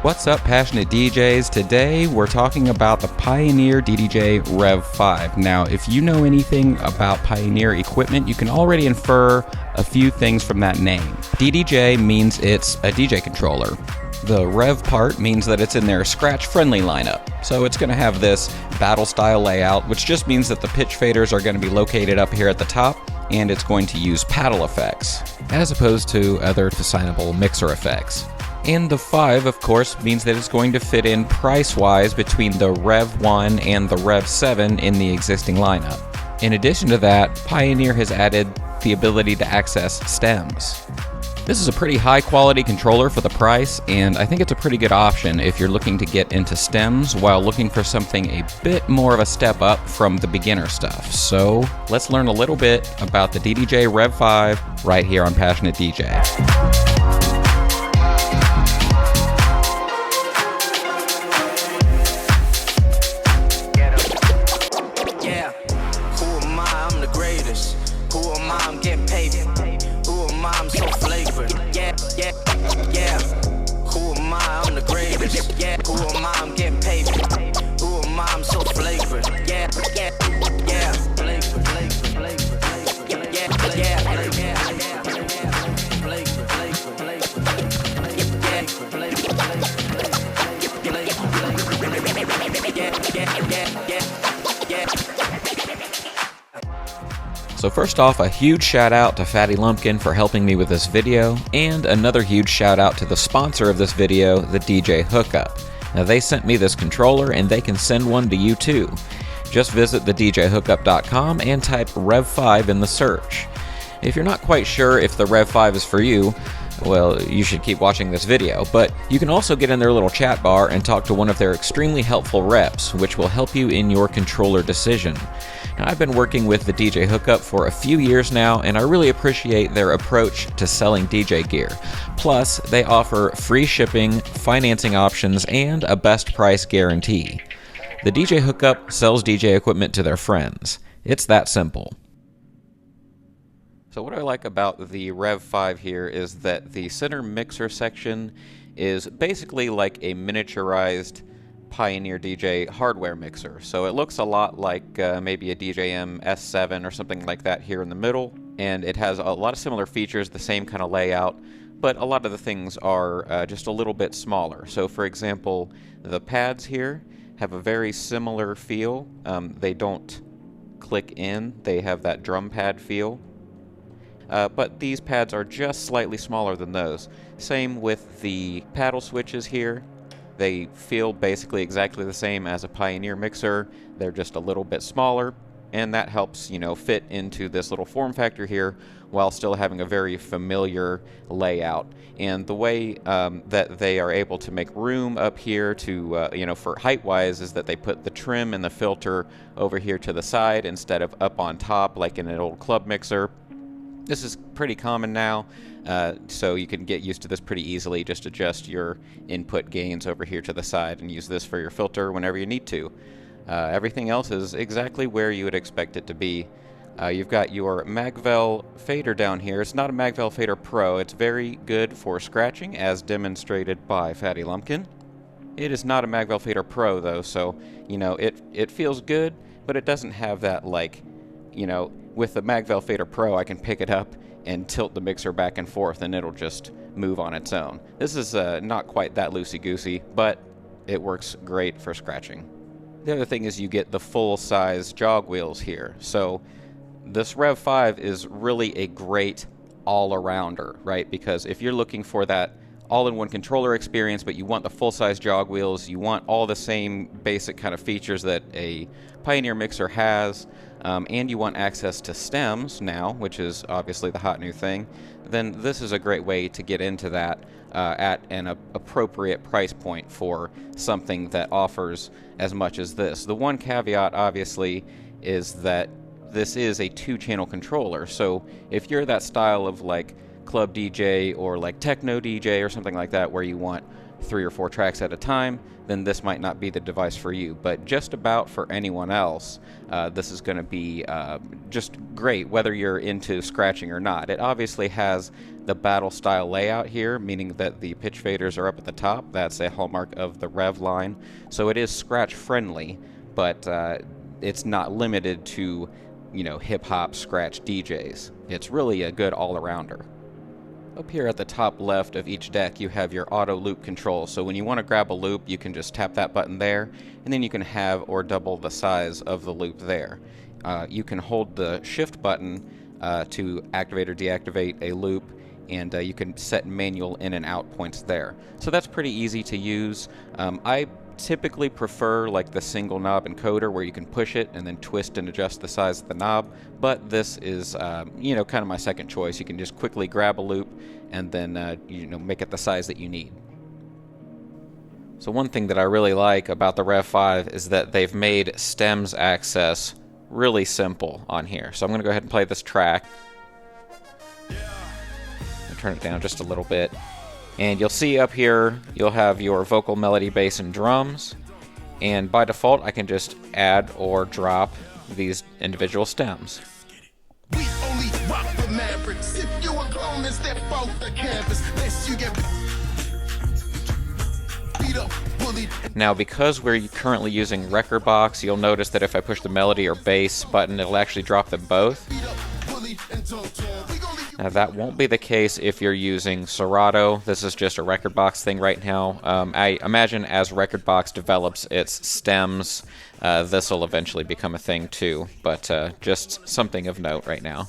What's up, passionate DJs? Today we're talking about the Pioneer DDJ-REV5. Now, if you know anything about Pioneer equipment, you can already infer a few things from that name. DDJ means it's a DJ controller. The Rev part means that it's in their scratch-friendly lineup. So it's going to have this battle-style layout, which just means that the pitch faders are going to be located up here at the top, and it's going to use paddle effects, as opposed to other assignable mixer effects. And the 5, of course, means that it's going to fit in price-wise between the Rev1 and the Rev7 in the existing lineup. In addition to that, Pioneer has added the ability to access stems. This is a pretty high-quality controller for the price, and I think it's a pretty good option if you're looking to get into stems while looking for something a bit more of a step up from the beginner stuff. So let's learn a little bit about the DDJ-REV5 right here on Passionate DJ. So first off, a huge shout out to Fatty Lumpkin for helping me with this video, and another huge shout out to the sponsor of this video, the DJ Hookup. Now they sent me this controller and they can send one to you too. Just visit thedjhookup.com and type Rev5 in the search. If you're not quite sure if the Rev5 is for you, well, you should keep watching this video, but you can also get in their little chat bar and talk to one of their extremely helpful reps, which will help you in your controller decision. Now, I've been working with the DJ Hookup for a few years now, and I really appreciate their approach to selling DJ gear. Plus, they offer free shipping, financing options, and a best price guarantee. The DJ Hookup sells DJ equipment to their friends. It's that simple. So what I like about the Rev5 here is that the center mixer section is basically like a miniaturized Pioneer DJ hardware mixer. So it looks a lot like maybe a DJM-S7 or something like that here in the middle, and it has a lot of similar features, the same kind of layout, but a lot of the things are just a little bit smaller. So for example, the pads here have a very similar feel. They don't click in, they have that drum pad feel. But these pads are just slightly smaller than those. Same with the paddle switches here. They feel basically exactly the same as a Pioneer mixer. They're just a little bit smaller, and that helps, you know, fit into this little form factor here while still having a very familiar layout. And the way that they are able to make room up here to, you know, for height-wise is that they put the trim and the filter over here to the side instead of up on top like in an old club mixer. This is pretty common now, so you can get used to this pretty easily. Just adjust your input gains over here to the side and use this for your filter whenever you need to. Everything else is exactly where you would expect it to be. You've got your Magvel fader down here. It's not a Magvel Fader Pro. It's very good for scratching, as demonstrated by Fatty Lumpkin. It is not a Magvel Fader Pro, though, so, you know, it feels good, but it doesn't have that, like, you know, with the Magvel Fader Pro, I can pick it up and tilt the mixer back and forth, and it'll just move on its own. This is not quite that loosey-goosey, but it works great for scratching. The other thing is you get the full-size jog wheels here. So this Rev5 is really a great all-arounder, right? Because if you're looking for that all-in-one controller experience, but you want the full-size jog wheels, you want all the same basic kind of features that a Pioneer mixer has, and you want access to stems now, which is obviously the hot new thing, then this is a great way to get into that at an appropriate price point for something that offers as much as this. The one caveat, obviously, is that this is a two-channel controller, so if you're that style of like club DJ or like techno DJ or something like that where you want 3 or 4 tracks at a time, then this might not be the device for you. But just about for anyone else, this is going to be just great, whether you're into scratching or not. It obviously has the battle style layout here, meaning that the pitch faders are up at the top. That's a hallmark of the Rev line. So it is scratch friendly, but it's not limited to, you know, hip-hop scratch DJs. It's really a good all-arounder. Up here at the top left of each deck, you have your auto loop control. So when you want to grab a loop, you can just tap that button there, and then you can have or double the size of the loop there. You can hold the shift button to activate or deactivate a loop, and you can set manual in and out points there. So that's pretty easy to use. I typically prefer like the single knob encoder where you can push it and then twist and adjust the size of the knob, but this is you know, kind of my second choice. You can just quickly grab a loop and then you know, make it the size that you need. So one thing that I really like about the REV5 is that they've made stems access really simple on here. So I'm going to go ahead and play this track. Turn it down just a little bit. And you'll see up here, you'll have your vocal, melody, bass, and drums. And by default, I can just add or drop these individual stems. We only rock the Mavericks. If you a clone and step off the canvas, lest you get beat up, bullied. Now, because we're currently using rekordbox, you'll notice that if I push the melody or bass button, it'll actually drop them both. Now that won't be the case if you're using Serato. This is just a rekordbox thing right now. I imagine as rekordbox develops its stems, this will eventually become a thing too, but just something of note right now.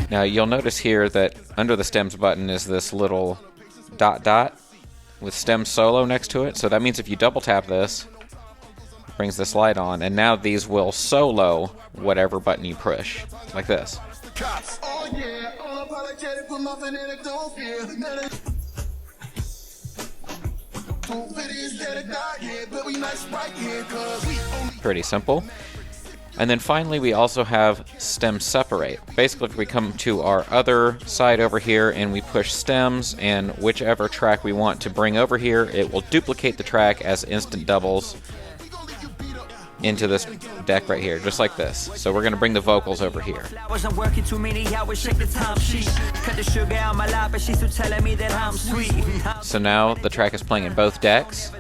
Now you'll notice here that under the stems button is this little dot with stem solo next to it. So that means if you double tap this, brings this light on, and now these will solo whatever button you push, like this. Pretty simple. And then finally we also have stem separate. Basically if we come to our other side over here and we push stems, and whichever track we want to bring over here, it will duplicate the track as instant doubles into this deck right here, just like this. So we're going to bring the vocals over here. So now the track is playing in both decks,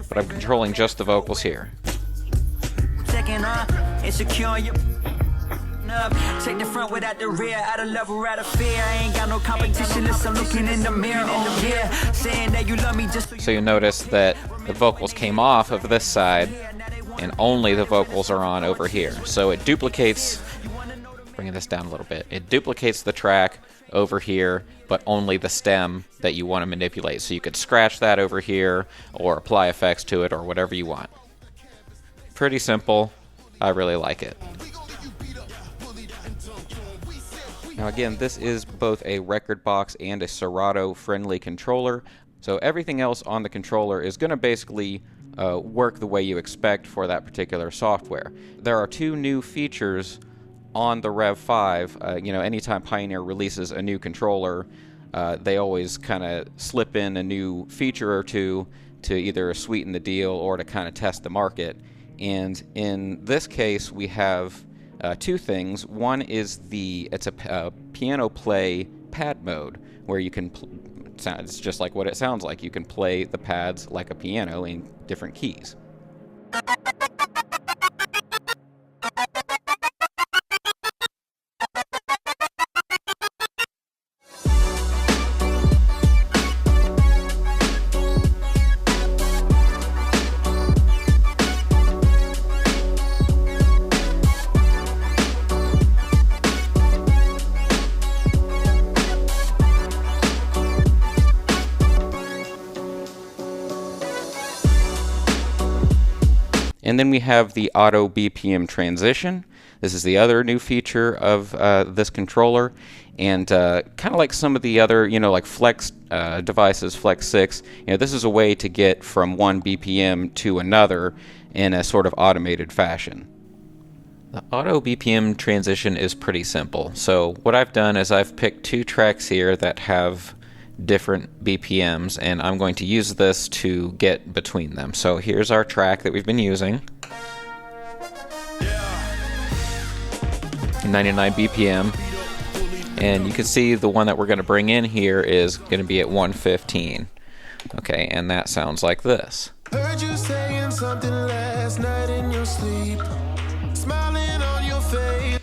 but I'm controlling just the vocals here. Take the front without the rear, out of love or out of fear. I ain't got no competition unless I'm looking in the mirror. Oh yeah, saying that you love me just so you notice that the vocals came off of this side and only the vocals are on over here. So it duplicates, bringing this down a little bit, it duplicates the track over here, but only the stem that you want to manipulate. So you could scratch that over here or apply effects to it or whatever you want. Pretty simple. I really like it. Now again, this is both a rekordbox and a Serato friendly controller. So everything else on the controller is going to basically work the way you expect for that particular software. There are 2 new features on the REV5. You know, anytime Pioneer releases a new controller, they always kind of slip in a new feature or two to either sweeten the deal or to kind of test the market. And in this case, we have 2 things. One is it's a piano play pad mode, where you can it's just like what it sounds like. You can play the pads like a piano in different keys. And then we have the auto BPM Transition. This is the other new feature of this controller, and kind of like some of the other, you know, like Flex devices, Flex 6. You know, this is a way to get from one BPM to another in a sort of automated fashion. The auto BPM transition is pretty simple. So what I've done is I've picked 2 tracks here that have different BPMs, and I'm going to use this to get between them. So here's our track that we've been using. 99 BPM. And you can see the one that we're going to bring in here is going to be at 115. Okay, and that sounds like this. Heard you saying something last night in your sleep, smiling on your face.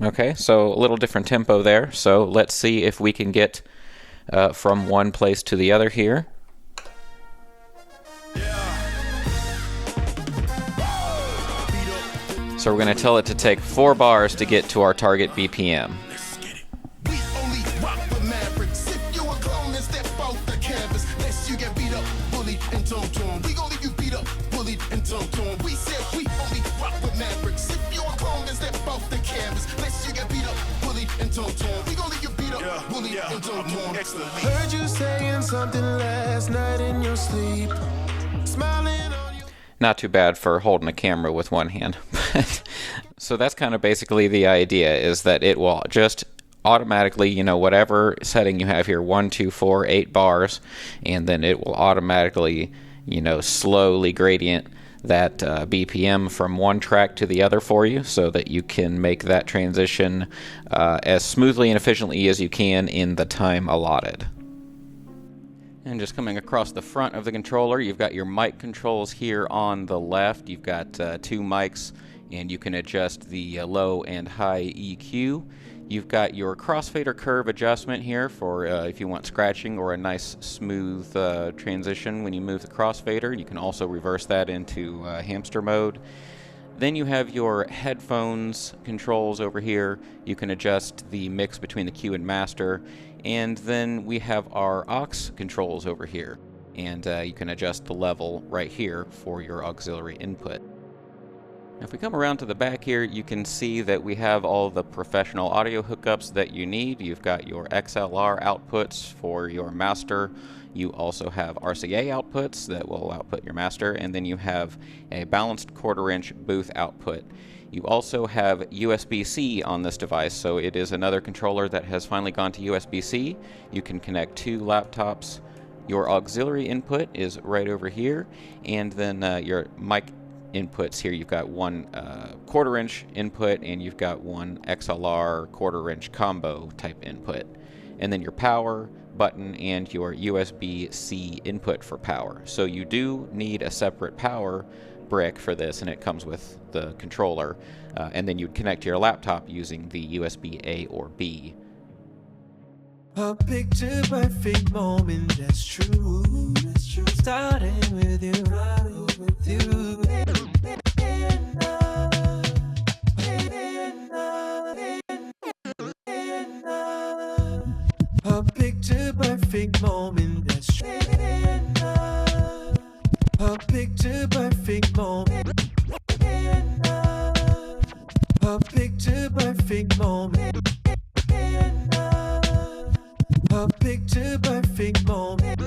Okay, so a little different tempo there. So let's see if we can get from one place to the other here. So we're going to tell it to take 4 bars to get to our target BPM. Heard you saying something last night in your sleep, smiling on you. Not too bad for holding a camera with one hand. So that's kind of basically the idea, is that it will just automatically, you know, whatever setting you have here, 1, 2, 4, 8 bars, and then it will automatically, you know, slowly gradient that BPM from one track to the other for you, so that you can make that transition as smoothly and efficiently as you can in the time allotted. And just coming across the front of the controller, you've got your mic controls here on the left. You've got 2 mics, and you can adjust the low and high EQ. You've got your crossfader curve adjustment here for if you want scratching or a nice smooth transition when you move the crossfader. You can also reverse that into hamster mode. Then you have your headphones controls over here. You can adjust the mix between the Q and master. And then we have our aux controls over here. And you can adjust the level right here for your auxiliary input. If we come around to the back here, you can see that we have all the professional audio hookups that you need. You've got your XLR outputs for your master. You also have RCA outputs that will output your master, and then you have a balanced 1/4-inch booth output. You also have USB-C on this device, so it is another controller that has finally gone to USB-C. You can connect 2 laptops. Your auxiliary input is right over here, and then your mic inputs here. You've got 1 1/4-inch input, and you've got 1 XLR 1/4-inch combo type input. And then your power button and your USB-C input for power. So you do need a separate power brick for this, and it comes with the controller. And then you'd connect to your laptop using the USB-A or B. A picture perfect moment, that's true. Starting with you, with you. A picture perfect moment, that's true. A picture perfect moment. A picture perfect moment. A picture perfect moment.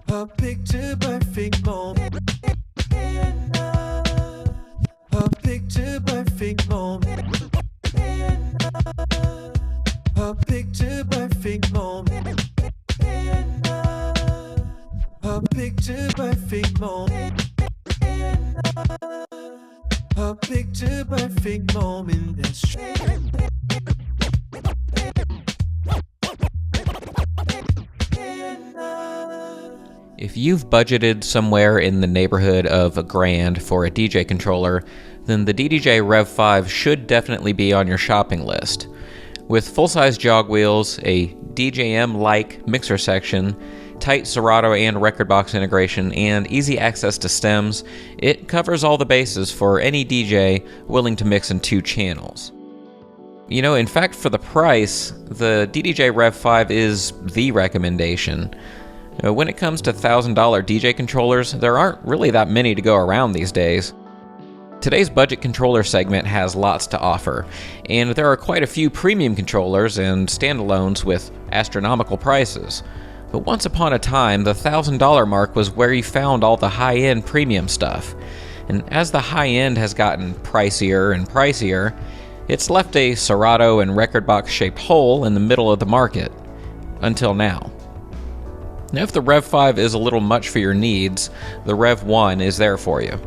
A picture perfect moment. A picture perfect moment. A picture perfect moment. A picture perfect moment. A picture perfect moment, that's true. If you've budgeted somewhere in the neighborhood of $1,000 for a DJ controller, then the DDJ-REV5 should definitely be on your shopping list. With full-size jog wheels, a DJM-like mixer section, tight Serato and Rekordbox integration, and easy access to stems, it covers all the bases for any DJ willing to mix in 2 channels. You know, in fact, for the price, the DDJ-REV5 is the recommendation. When it comes to $1,000 DJ controllers, there aren't really that many to go around these days. Today's budget controller segment has lots to offer, and there are quite a few premium controllers and standalones with astronomical prices. But once upon a time, the $1,000 mark was where you found all the high-end premium stuff. And as the high end has gotten pricier and pricier, it's left a Serato and Rekordbox-shaped hole in the middle of the market, until now. Now, if the REV5 is a little much for your needs, the REV1 is there for you.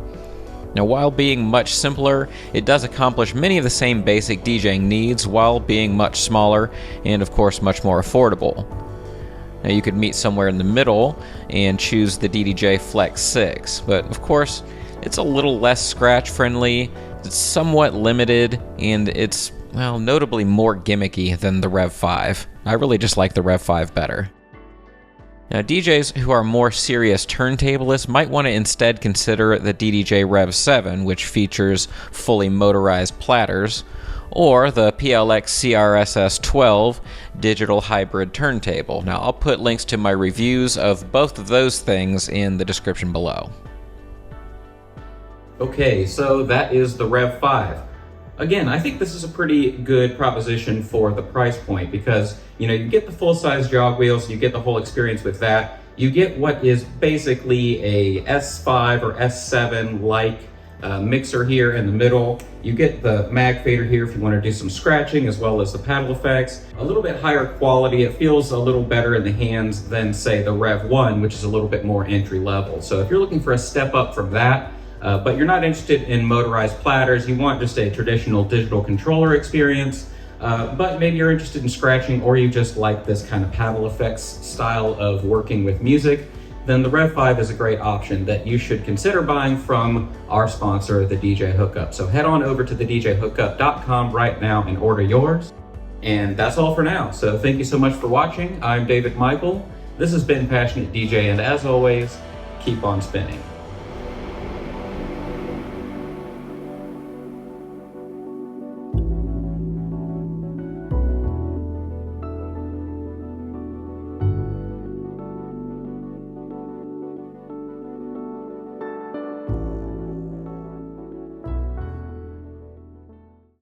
Now, while being much simpler, it does accomplish many of the same basic DJing needs while being much smaller and, of course, much more affordable. Now, you could meet somewhere in the middle and choose the DDJ Flex 6, but of course, it's a little less scratch-friendly, it's somewhat limited, and it's, well, notably more gimmicky than the REV5. I really just like the REV5 better. Now, DJs who are more serious turntablists might want to instead consider the DDJ-REV7, which features fully motorized platters, or the PLX CRSS12 digital hybrid turntable. Now, I'll put links to my reviews of both of those things in the description below. Okay, so that is the REV5. Again, I think this is a pretty good proposition for the price point because, you get the full-size jog wheels, you get the whole experience with that. You get what is basically a S5 or S7-like mixer here in the middle. You get the mag fader here if you want to do some scratching, as well as the paddle effects. A little bit higher quality. It feels a little better in the hands than, say, the REV1, which is a little bit more entry level. So if you're looking for a step up from that, but you're not interested in motorized platters, you want just a traditional digital controller experience, but maybe you're interested in scratching, or you just like this kind of paddle effects style of working with music, then the REV5 is a great option that you should consider buying from our sponsor, the DJ Hookup. So head on over to thedjhookup.com right now and order yours. And that's all for now. So thank you so much for watching. I'm David Michael. This has been Passionate DJ, and as always, keep on spinning.